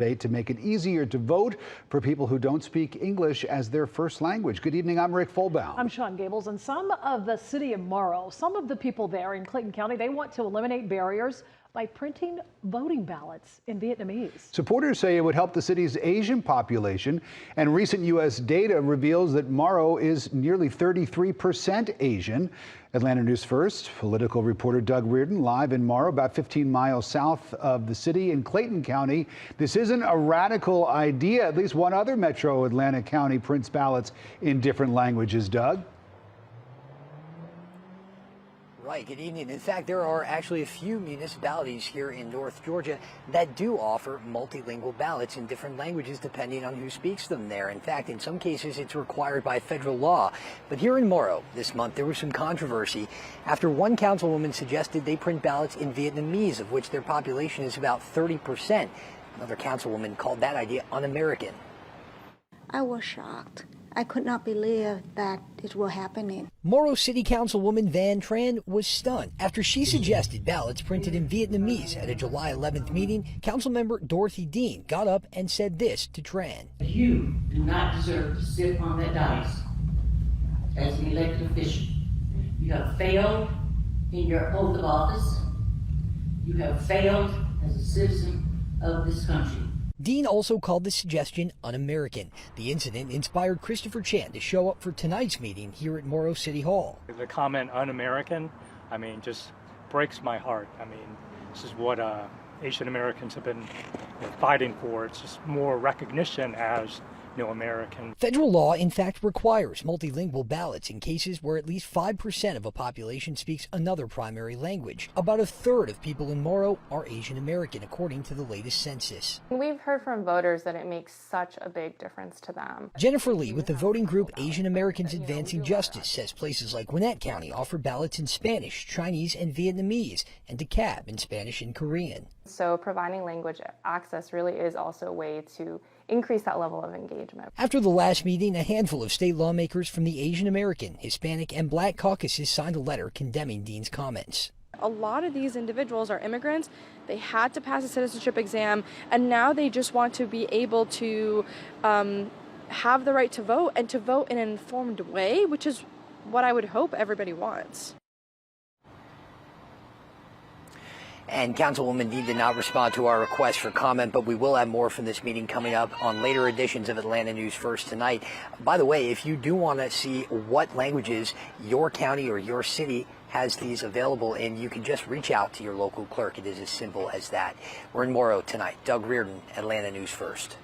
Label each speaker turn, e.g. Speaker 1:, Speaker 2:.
Speaker 1: to make it easier to vote for people who don't speak English as their first language. Good evening, I'm Rick Folbaum.
Speaker 2: I'm Sean Gables, and some of the city of Morrow, some of the people there in Clayton County, they want to eliminate barriers by printing voting ballots in Vietnamese.
Speaker 1: Supporters say it would help the city's Asian population, and recent U.S. data reveals that Morrow is nearly 33% Asian. Atlanta News First, political reporter Doug Reardon live in Morrow, about 15 miles south of the city in Clayton County. This isn't a radical idea. At least one other metro Atlanta county prints ballots in different languages. Doug?
Speaker 3: Right, good evening. In fact, there are actually a few municipalities here in North Georgia that do offer multilingual ballots in different languages depending on who speaks them there. In fact, in some cases, it's required by federal law. But here in Morrow this month, there was some controversy after one councilwoman suggested they print ballots in Vietnamese, of which their population is about 30%. Another councilwoman called that idea un-American.
Speaker 4: I was shocked. I could not believe that it was happening.
Speaker 3: Morrow City Councilwoman Van Tran was stunned after she suggested ballots printed in Vietnamese at a July 11th meeting. Councilmember Dorothy Dean got up and said this to Tran.
Speaker 5: You do not deserve to sit on that dais as an elected official. You have failed in your oath of office. You have failed as a citizen of this country.
Speaker 3: Dean also called the suggestion un-American. The incident inspired Christopher Chan to show up for tonight's meeting here at Morrow City Hall.
Speaker 6: The comment un-American, just breaks my heart. This is what Asian Americans have been fighting for. It's just more recognition as American.
Speaker 3: Federal law, in fact, requires multilingual ballots in cases where at least 5% of a population speaks another primary language. About a third of people in Morrow are Asian American, according to the latest census.
Speaker 7: We've heard from voters that it makes such a big difference to them.
Speaker 3: Jennifer Lee with the voting group Asian Americans Advancing Justice says places like Gwinnett County offer ballots in Spanish, Chinese, and Vietnamese, and DeKalb in Spanish and Korean.
Speaker 7: So providing language access really is also a way to increase that level of engagement.
Speaker 3: After the last meeting, a handful of state lawmakers from the Asian American, Hispanic, and Black caucuses signed a letter condemning Dean's comments.
Speaker 8: A lot of these individuals are immigrants. They had to pass a citizenship exam, and now they just want to be able to have the right to vote, and to vote in an informed way, which is what I would hope everybody wants.
Speaker 3: And Councilwoman Dean did not respond to our request for comment, but we will have more from this meeting coming up on later editions of Atlanta News First tonight. By the way, if you do want to see what languages your county or your city has these available in, you can just reach out to your local clerk. It is as simple as that. We're in Morrow tonight. Doug Reardon, Atlanta News First.